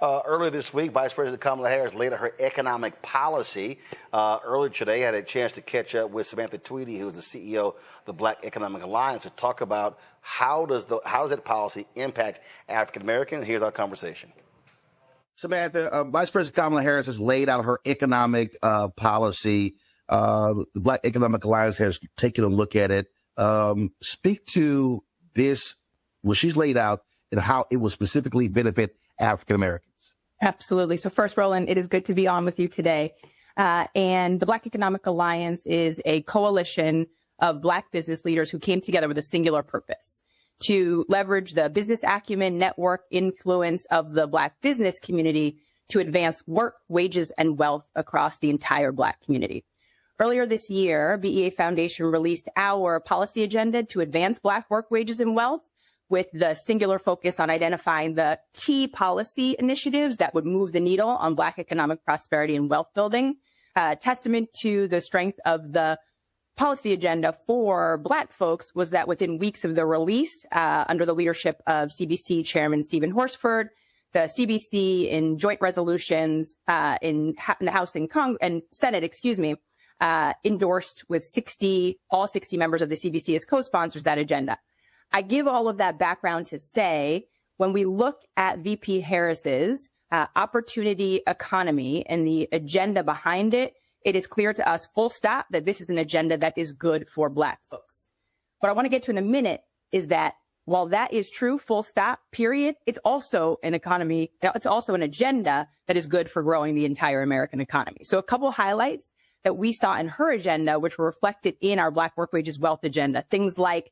Earlier this week, Vice President Kamala Harris laid out her economic policy. Earlier today, I had a chance to catch up with Samantha Tweedy, who is the CEO of the Black Economic Alliance, to talk about how does that policy impact African Americans. Here's our conversation. Samantha, Vice President Kamala Harris has laid out her economic policy. The Black Economic Alliance has taken a look at it. Speak to this, what she's laid out, and how it will specifically benefit African Americans. Absolutely. So first, Roland, it is good to be on with you today. And the Black Economic Alliance is a coalition of Black business leaders who came together with a singular purpose: to leverage the business acumen, network, influence of the Black business community to advance work, wages, and wealth across the entire Black community. Earlier this year, BEA Foundation released our policy agenda to advance Black work, wages, and wealth, with the singular focus on identifying the key policy initiatives that would move the needle on Black economic prosperity and wealth building. Testament to the strength of the policy agenda for Black folks was that within weeks of the release, under the leadership of CBC Chairman Stephen Horsford, the CBC in joint resolutions in the House and Senate, endorsed with all 60 members of the CBC as co-sponsors that agenda. I give all of that background to say, when we look at VP Harris's opportunity economy and the agenda behind it, it is clear to us, full stop, that this is an agenda that is good for Black folks. What I want to get to in a minute is that while that is true, full stop, period, it's also an economy, it's also an agenda that is good for growing the entire American economy. So a couple highlights that we saw in her agenda, which were reflected in our Black work, wages, wealth agenda, things like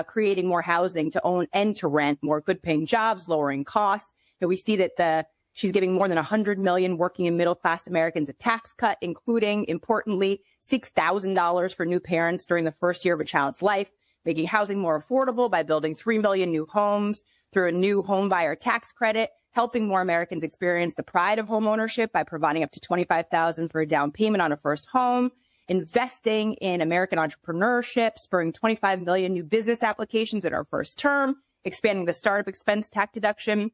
creating more housing to own and to rent, more good paying jobs, lowering costs. And we see that she's giving more than 100 million working and middle class Americans a tax cut, including, importantly, $6,000 for new parents during the first year of a child's life, making housing more affordable by building 3 million new homes through a new home buyer tax credit, helping more Americans experience the pride of home ownership by providing up to $25,000 for a down payment on a first home, investing in American entrepreneurship, spurring 25 million new business applications in our first term, expanding the startup expense tax deduction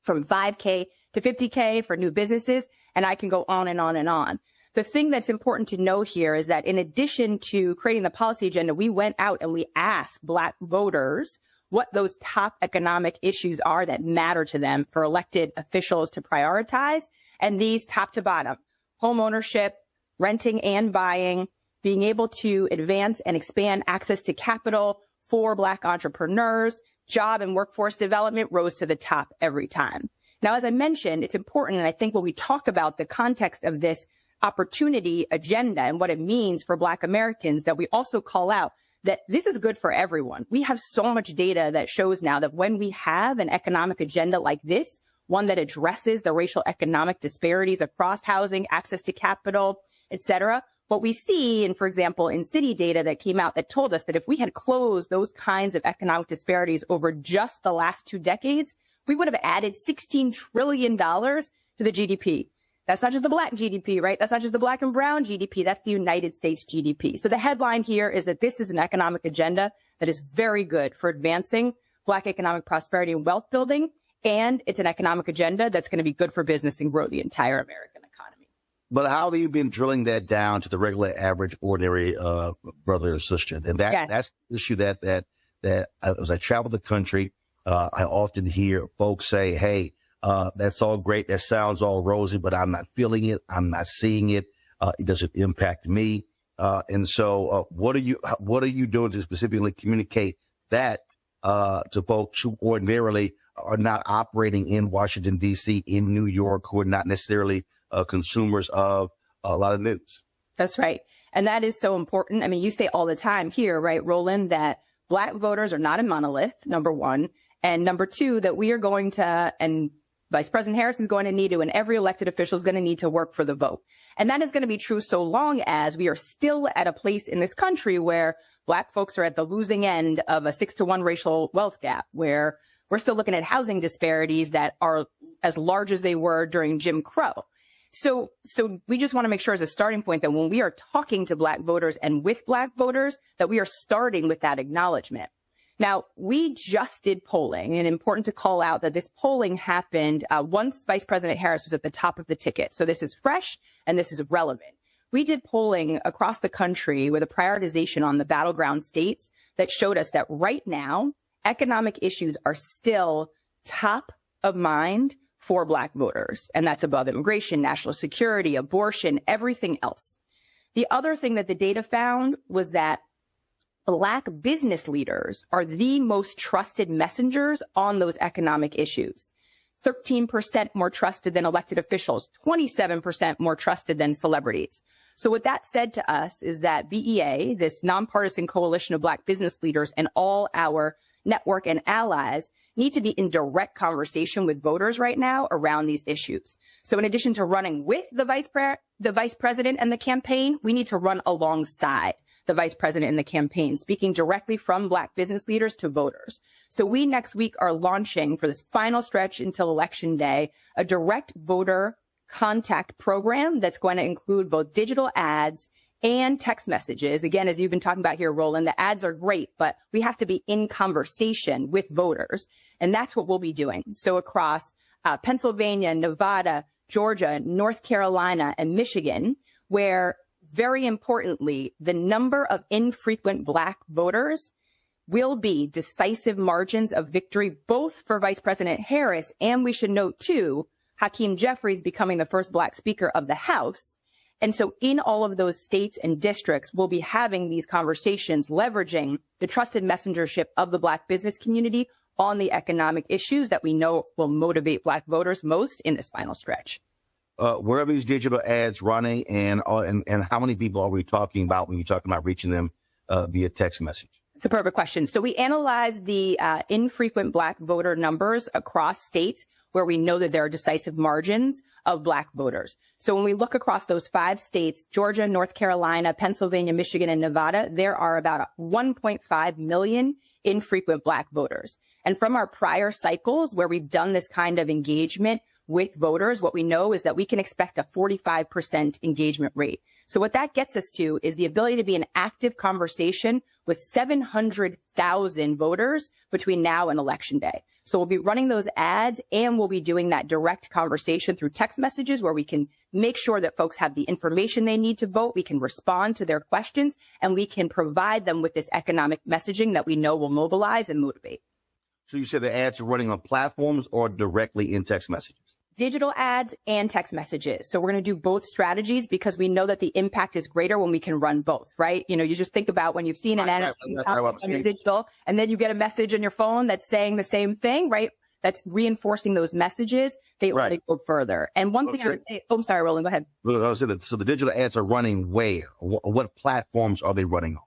from $5K to $50K for new businesses, and I can go on and on and on. The thing that's important to know here is that in addition to creating the policy agenda, we went out and we asked Black voters what those top economic issues are that matter to them for elected officials to prioritize. And these top to bottom: home ownership, renting and buying, being able to advance and expand access to capital for Black entrepreneurs, job and workforce development rose to the top every time. Now, as I mentioned, it's important, and I think when we talk about the context of this opportunity agenda and what it means for Black Americans, that we also call out that this is good for everyone. We have so much data that shows now that when we have an economic agenda like this, one that addresses the racial economic disparities across housing, access to capital, et cetera, what we see, and for example, in city data that came out that told us that if we had closed those kinds of economic disparities over just the last 2 decades, we would have added $16 trillion to the GDP. That's not just the Black GDP, right? That's not just the Black and brown GDP. That's the United States GDP. So the headline here is that this is an economic agenda that is very good for advancing Black economic prosperity and wealth building. And it's an economic agenda that's going to be good for business and grow the entire American economy. But how have you been drilling that down to the regular, average, ordinary brother or sister? And that's the issue that as I travel the country, I often hear folks say, hey, that's all great. That sounds all rosy, but I'm not feeling it. I'm not seeing it. It doesn't impact me. And so what are you doing to specifically communicate that to folks who ordinarily are not operating in Washington, D.C., in New York, who are not necessarily consumers of a lot of news? That's right. And that is so important. I mean, you say all the time here, right, Roland, that Black voters are not a monolith, number one. And number two, that we are going to, and Vice President Harris is going to need to, and every elected official is going to need to work for the vote. And that is going to be true so long as we are still at a place in this country where Black folks are at the losing end of a 6-to-1 racial wealth gap, where we're still looking at housing disparities that are as large as they were during Jim Crow. So we just want to make sure as a starting point that when we are talking to Black voters and with Black voters, that we are starting with that acknowledgement. Now, we just did polling, and important to call out that this polling happened once Vice President Harris was at the top of the ticket. So this is fresh and this is relevant. We did polling across the country with a prioritization on the battleground states that showed us that right now, economic issues are still top of mind for Black voters. And that's above immigration, national security, abortion, everything else. The other thing that the data found was that Black business leaders are the most trusted messengers on those economic issues. 13% more trusted than elected officials, 27% more trusted than celebrities. So what that said to us is that BEA, this nonpartisan coalition of Black business leaders, and all our network and allies need to be in direct conversation with voters right now around these issues. So in addition to running with the vice president and the campaign, we need to run alongside the vice president in the campaign, speaking directly from Black business leaders to voters. So we next week are launching, for this final stretch until Election Day, a direct voter contact program that's going to include both digital ads and text messages. Again, as you've been talking about here, Roland, the ads are great, but we have to be in conversation with voters. And that's what we'll be doing. So across Pennsylvania, Nevada, Georgia, North Carolina, and Michigan, where very importantly, the number of infrequent Black voters will be decisive margins of victory, both for Vice President Harris, and we should note too, Hakeem Jeffries becoming the first Black Speaker of the House. And so in all of those states and districts, we'll be having these conversations, leveraging the trusted messengership of the Black business community on the economic issues that we know will motivate Black voters most in this final stretch. Where are these digital ads running, and how many people are we talking about when you're talking about reaching them via text message? It's a perfect question. So we analyzed the infrequent Black voter numbers across states where we know that there are decisive margins of Black voters. So when we look across those 5 states, Georgia, North Carolina, Pennsylvania, Michigan, and Nevada, there are about 1.5 million infrequent Black voters. And from our prior cycles where we've done this kind of engagement with voters, what we know is that we can expect a 45% engagement rate. So what that gets us to is the ability to be in active conversation with 700,000 voters between now and Election Day. So we'll be running those ads, and we'll be doing that direct conversation through text messages where we can make sure that folks have the information they need to vote. We can respond to their questions, and we can provide them with this economic messaging that we know will mobilize and motivate. So you said the ads are running on platforms or directly in text messages? Digital ads and text messages. So we're going to do both strategies because we know that the impact is greater when we can run both, right? You know, you just think about when you've seen an ad on your digital and then you get a message on your phone that's saying the same thing, right? That's reinforcing those messages. They go further. And one thing I would say, I'm sorry, Roland, go ahead. So the digital ads are running where? What platforms are they running on?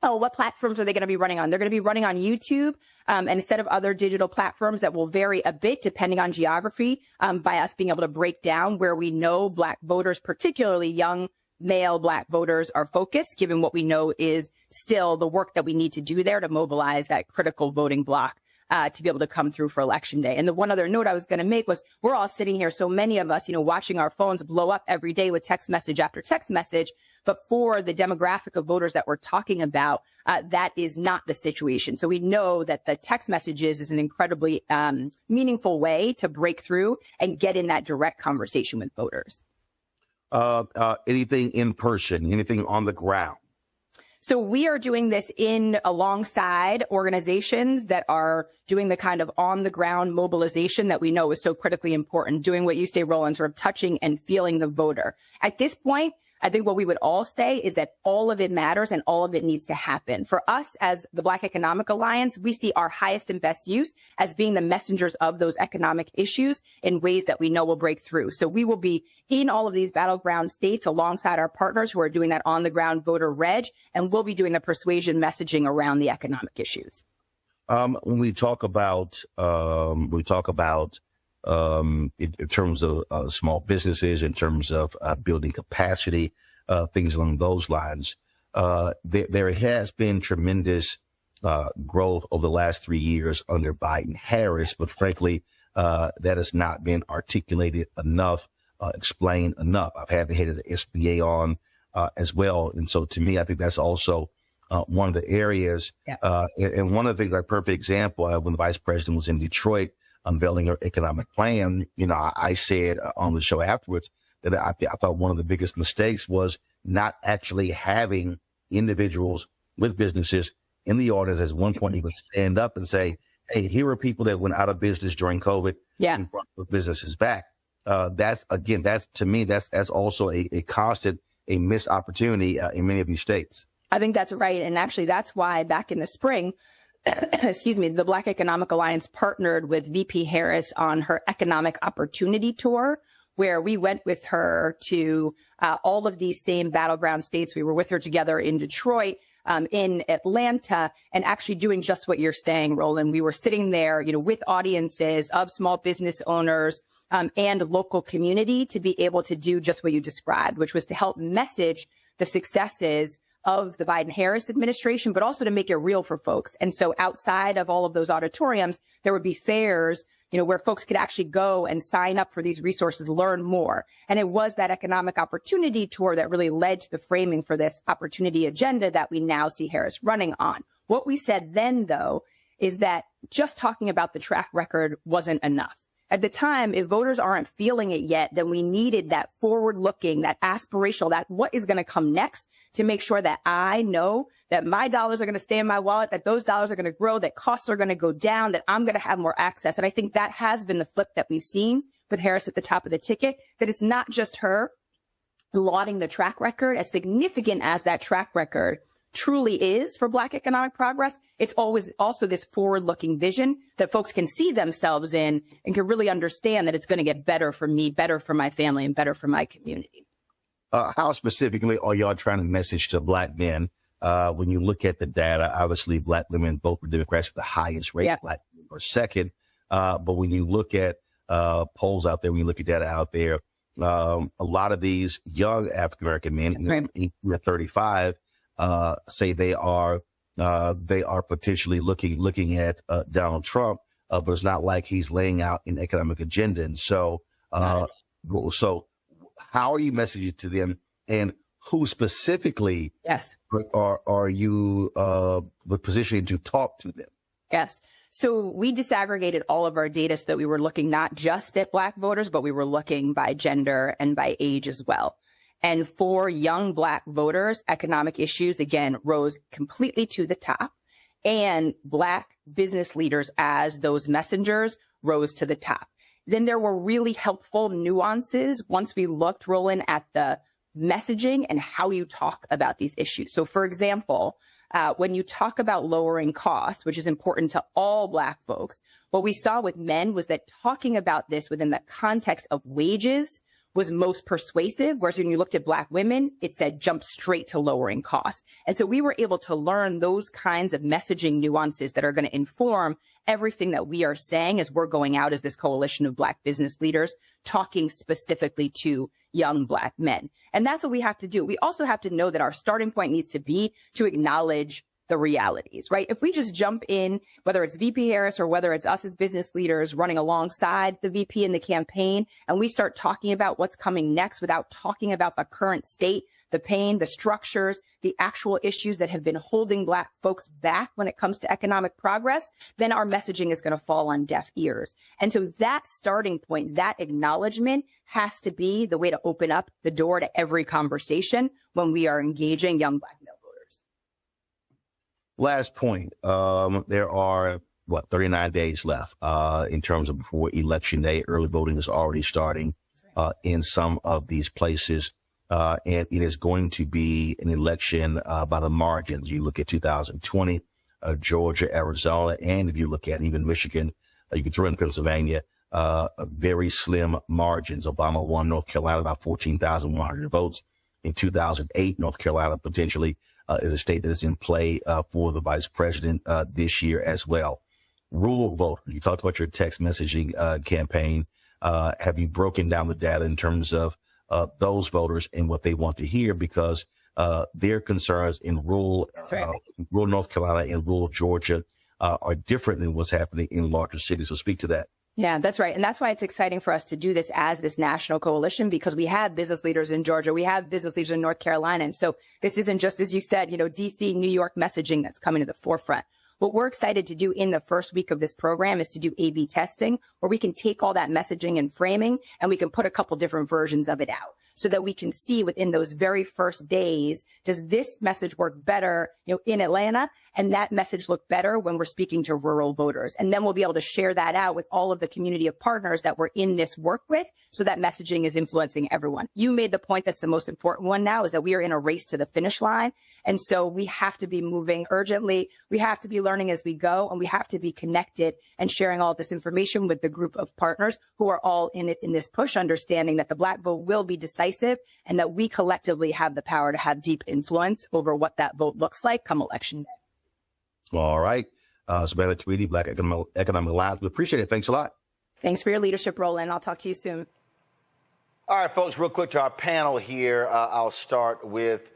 Oh, what platforms are they going to be running on? They're going to be running on YouTube, and instead of other digital platforms that will vary a bit depending on geography, by us being able to break down where we know Black voters, particularly young male Black voters, are focused, given what we know is still the work that we need to do there to mobilize that critical voting bloc to be able to come through for Election Day. And the one other note I was going to make was we're all sitting here, so many of us, watching our phones blow up every day with text message after text message. But for the demographic of voters that we're talking about, that is not the situation. So we know that the text messages is an incredibly meaningful way to break through and get in that direct conversation with voters. Anything in person, anything on the ground? So we are doing this alongside organizations that are doing the kind of on the ground mobilization that we know is so critically important, doing what you say, Roland, sort of touching and feeling the voter. At this point, I think what we would all say is that all of it matters and all of it needs to happen. For us as the Black Economic Alliance, we see our highest and best use as being the messengers of those economic issues in ways that we know will break through. So we will be in all of these battleground states alongside our partners who are doing that on the ground voter reg, and we'll be doing the persuasion messaging around the economic issues. When we talk about in terms of small businesses, in terms of building capacity, things along those lines, there has been tremendous growth over the last 3 years under Biden-Harris, but frankly, that has not been articulated enough, explained enough. I've had the head of the SBA on as well, and so to me, I think that's also one of the areas. Yeah. And one of the things, like perfect example, when the vice president was in Detroit unveiling her economic plan, I said on the show afterwards that I thought one of the biggest mistakes was not actually having individuals with businesses in the audience. At one point, he would stand up and say, hey, here are people that went out of business during COVID and brought the businesses back. That's to me, that's also a constant, a missed opportunity in many of these states. I think that's right. And actually, that's why back in the spring, the Black Economic Alliance partnered with VP Harris on her economic opportunity tour, where we went with her to all of these same battleground states. We were with her together in Detroit, in Atlanta, and actually doing just what you're saying, Roland. We were sitting there, with audiences of small business owners and local community to be able to do just what you described, which was to help message the successes of the Biden-Harris administration, but also to make it real for folks. And so outside of all of those auditoriums, there would be fairs, where folks could actually go and sign up for these resources, learn more. And it was that economic opportunity tour that really led to the framing for this opportunity agenda that we now see Harris running on. What we said then, though, is that just talking about the track record wasn't enough. At the time, if voters aren't feeling it yet, then we needed that forward-looking, that aspirational, that what is going to come next to make sure that I know that my dollars are going to stay in my wallet, that those dollars are going to grow, that costs are going to go down, that I'm going to have more access. And I think that has been the flip that we've seen with Harris at the top of the ticket, that it's not just her lauding the track record. As significant as that track record truly is for Black economic progress, it's always also this forward-looking vision that folks can see themselves in and can really understand that it's going to get better for me, better for my family, and better for my community. How specifically are y'all trying to message to Black men? When you look at the data, obviously Black women vote for Democrats with the highest rate. Black women are second. But when you look at polls out there, when you look at data out there, a lot of these young African-American men, 35, say they are potentially looking at Donald Trump, but it's not like he's laying out an economic agenda. And so, so how are you messaging to them, and who specifically are you positioning to talk to them? Yes. So we disaggregated all of our data so that we were looking not just at Black voters, but we were looking by gender and by age as well. And for young Black voters, economic issues, again, rose completely to the top. And Black business leaders as those messengers rose to the top. Then there were really helpful nuances once we looked, Roland, at the messaging and how you talk about these issues. So, for example, when you talk about lowering costs, which is important to all Black folks, what we saw with men was that talking about this within the context of wages was most persuasive, whereas when you looked at Black women, it said jump straight to lowering costs. And so we were able to learn those kinds of messaging nuances that are going to inform everything that we are saying as we're going out as this coalition of Black business leaders, talking specifically to young Black men. And that's what we have to do. We also have to know that our starting point needs to be to acknowledge the realities, right? If we just jump in, whether it's VP Harris or whether it's us as business leaders running alongside the VP in the campaign, and we start talking about what's coming next without talking about the current state, the pain, the structures, the actual issues that have been holding Black folks back when it comes to economic progress, then our messaging is going to fall on deaf ears. And so that starting point, that acknowledgement has to be the way to open up the door to every conversation when we are engaging young Black male voters. Last point. There are, 39 days left in terms of before Election Day. Early voting is already starting in some of these places. And it is going to be an election by the margins. You look at 2020, Georgia, Arizona, and if you look at even Michigan, you can throw in Pennsylvania, very slim margins. Obama won North Carolina by 14,100 votes. In 2008, North Carolina potentially is a state that is in play for the vice president this year as well. Rural voters, you talked about your text messaging campaign. Have you broken down the data in terms of those voters and what they want to hear? Because their concerns in rural North Carolina and rural Georgia are different than what's happening in larger cities. So speak to that. Yeah, that's right. And that's why it's exciting for us to do this as this national coalition, because we have business leaders in Georgia. We have business leaders in North Carolina. And so this isn't just, as you said, DC, New York messaging that's coming to the forefront. What we're excited to do in the first week of this program is to do A/B testing, where we can take all that messaging and framing and we can put a couple different versions of it out, so that we can see within those very first days, does this message work better, in Atlanta? And that message look better when we're speaking to rural voters. And then we'll be able to share that out with all of the community of partners that we're in this work with, so that messaging is influencing everyone. You made the point that's the most important one now, is that we are in a race to the finish line. And so we have to be moving urgently. We have to be learning as we go, and we have to be connected and sharing all of this information with the group of partners who are all in it in this push, understanding that the Black vote will be decisive and that we collectively have the power to have deep influence over what that vote looks like come election day. All right. Samantha Tweedy, Black Economic Alliance. We appreciate it. Thanks a lot. Thanks for your leadership, Roland. I'll talk to you soon. All right, folks, real quick to our panel here. I'll start with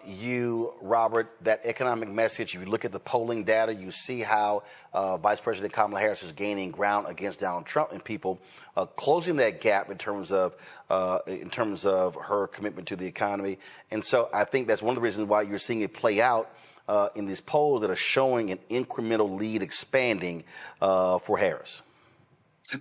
you, Robert. That economic message, if you look at the polling data, you see how Vice President Kamala Harris is gaining ground against Donald Trump, and people closing that gap in terms of her commitment to the economy. And so I think that's one of the reasons why you're seeing it play out in these polls that are showing an incremental lead expanding for Harris.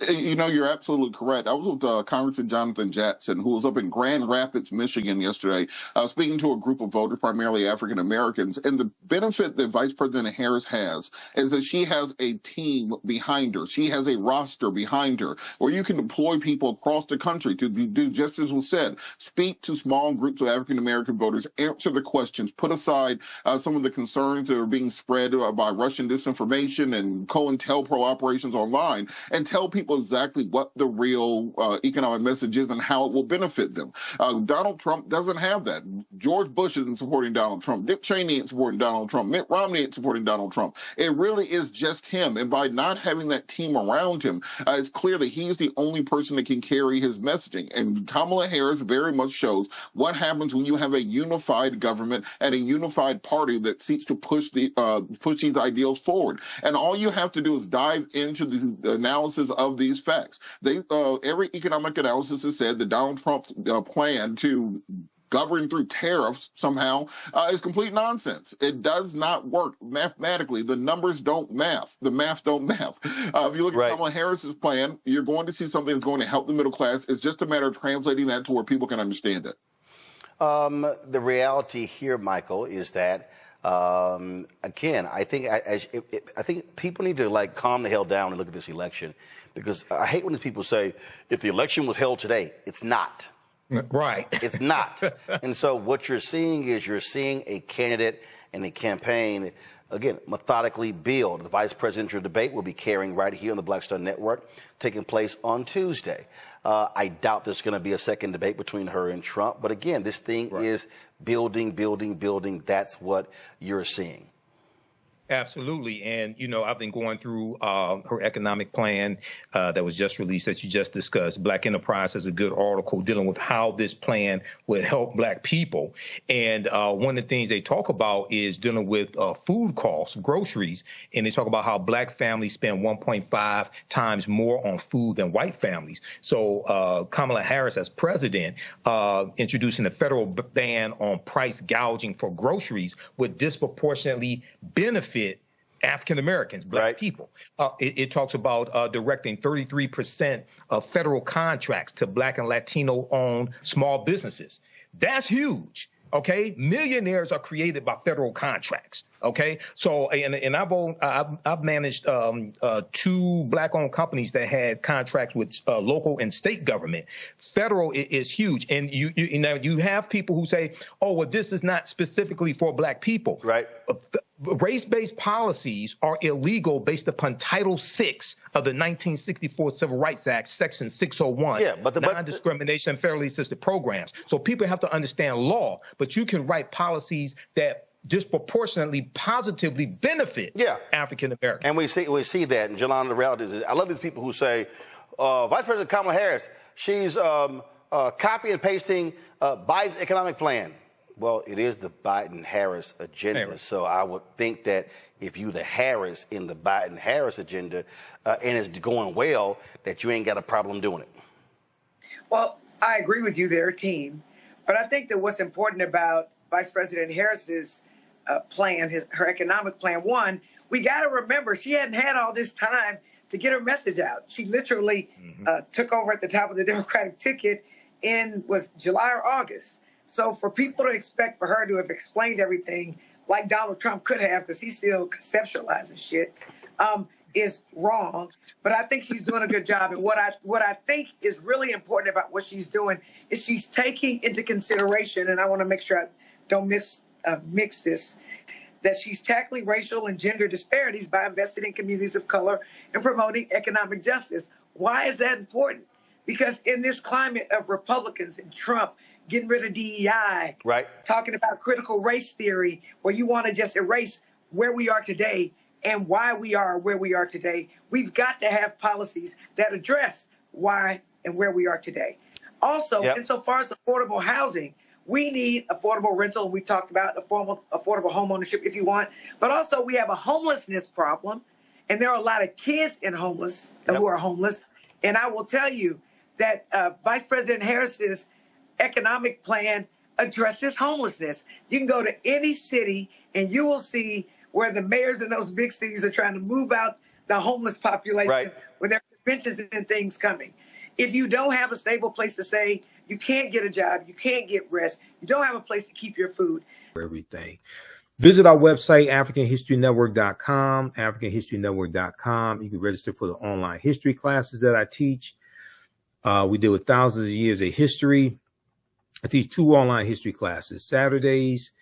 You're absolutely correct. I was with Congressman Jonathan Jackson, who was up in Grand Rapids, Michigan yesterday, speaking to a group of voters, primarily African Americans. And the benefit that Vice President Harris has is that she has a team behind her. She has a roster behind her where you can deploy people across the country to do just as was said, speak to small groups of African American voters, answer the questions, put aside some of the concerns that are being spread by Russian disinformation and COINTELPRO operations online, and tell people exactly what the real economic message is and how it will benefit them. Donald Trump doesn't have that. George Bush isn't supporting Donald Trump. Dick Cheney ain't supporting Donald Trump. Mitt Romney ain't supporting Donald Trump. It really is just him. And by not having that team around him, it's clear that he's the only person that can carry his messaging. And Kamala Harris very much shows what happens when you have a unified government and a unified party that seeks to push these ideals forward. And all you have to do is dive into the analysis of these facts. Every economic analysis has said that Donald Trump's plan to govern through tariffs somehow is complete nonsense. It does not work mathematically. The numbers don't math. The math don't math. If you look at Kamala Harris's plan, you're going to see something that's going to help the middle class. It's just a matter of translating that to where people can understand it. The reality here, Michael, is that again, I think people need to calm the hell down and look at this election, because I hate when people say if the election was held today. It's not. Right. It's not. And so what you're seeing is a candidate and a campaign, again, methodically build. The vice presidential debate will be carrying right here on the Blackstone Network, taking place on Tuesday. I doubt there's going to be a second debate between her and Trump. But again, this thing is building, building, building. That's what you're seeing. Absolutely. And, I've been going through her economic plan that was just released that you just discussed. Black Enterprise has a good article dealing with how this plan will help Black people. And one of the things they talk about is dealing with food costs, groceries. And they talk about how Black families spend 1.5 times more on food than white families. So Kamala Harris, as president, introducing a federal ban on price gouging for groceries would disproportionately benefit African Americans, Black people. It talks about directing 33% of federal contracts to Black and Latino-owned small businesses. That's huge. Okay, millionaires are created by federal contracts. Okay, so and I've managed 2 Black-owned companies that had contracts with local and state government. Federal is huge, and you have people who say, "Oh, well, this is not specifically for Black people." Right. Race-based policies are illegal based upon Title VI of the 1964 Civil Rights Act, Section 601, non-discrimination and federally assisted programs. So people have to understand law, but you can write policies that disproportionately positively benefit African Americans. And we see that. And Jelana, the reality is, I love these people who say, Vice President Kamala Harris, she's copy and pasting Biden's economic plan. Well, it is the Biden-Harris agenda. So I would think that if you the Harris in the Biden-Harris agenda and it's going well, that you ain't got a problem doing it. Well, I agree with you there, team. But I think that what's important about Vice President Harris's plan, her economic plan, one, we got to remember she hadn't had all this time to get her message out. She literally took over at the top of the Democratic ticket in was July or August. So for people to expect for her to have explained everything like Donald Trump could have, because he still conceptualizes shit, is wrong. But I think she's doing a good job. And what I think is really important about what she's doing is she's taking into consideration, and I want to make sure I don't mix this, that she's tackling racial and gender disparities by investing in communities of color and promoting economic justice. Why is that important? Because in this climate of Republicans and Trump getting rid of DEI, right, talking about critical race theory, where you want to just erase where we are today and why we are where we are today, we've got to have policies that address why and where we are today. Also, insofar as affordable housing, we need affordable rental. We talked about affordable home ownership if you want, but also we have a homelessness problem, and there are a lot of kids who are homeless. And I will tell you that Vice President Harris's economic plan addresses homelessness. You can go to any city and you will see where the mayors in those big cities are trying to move out the homeless population with their conventions and things coming. If you don't have a stable place to stay, you can't get a job, you can't get rest, you don't have a place to keep your food. Everything. Visit our website, AfricanHistoryNetwork.com, AfricanHistoryNetwork.com. You can register for the online history classes that I teach. We deal with thousands of years of history. I teach 2 online history classes, Saturdays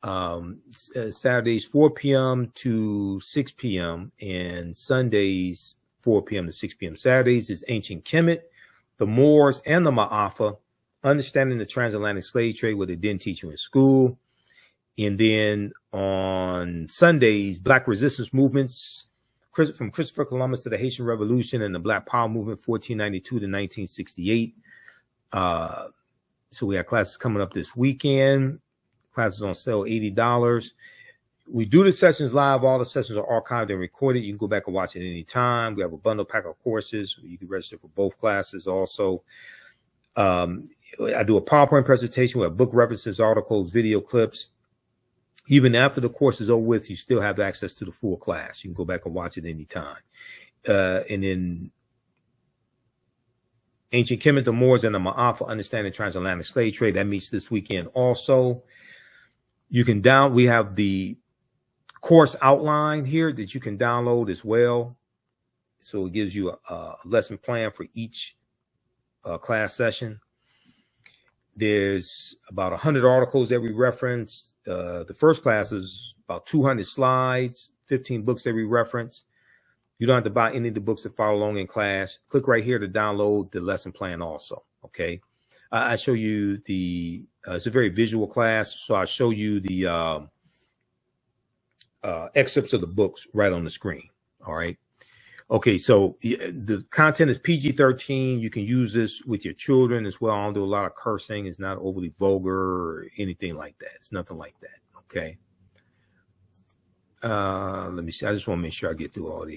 4 p.m. to 6 p.m. and Sundays 4 p.m. to 6 p.m. Saturdays is Ancient Kemet, the Moors, and the Ma'afa, understanding the transatlantic slave trade, what they didn't teach you in school. And then on Sundays, Black resistance movements, from Christopher Columbus to the Haitian Revolution and the Black Power movement, 1492 to 1968. So we have classes coming up this weekend. Classes on sale, $80. We do the sessions live. All the sessions are archived and recorded. You can go back and watch it any time. We have a bundle pack of courses. You can register for both classes also. I do a PowerPoint presentation. We have book references, articles, video clips. Even after the course is over with, you still have access to the full class. You can go back and watch it anytime. And then Ancient Kemet, the Moors, and the Ma'afa, understanding transatlantic slave trade. That meets this weekend also. You can we have the course outline here that you can download as well. So it gives you a lesson plan for each class session. There's about 100 articles that we reference. The first class is about 200 slides, 15 books that we reference. You don't have to buy any of the books to follow along in class. Click right here to download the lesson plan also, okay? I show you it's a very visual class, so I show you the excerpts of the books right on the screen, all right? Okay, so the content is PG-13. You can use this with your children as well. I don't do a lot of cursing. It's not overly vulgar or anything like that. It's nothing like that, okay? Let me see. I just want to make sure I get through all these.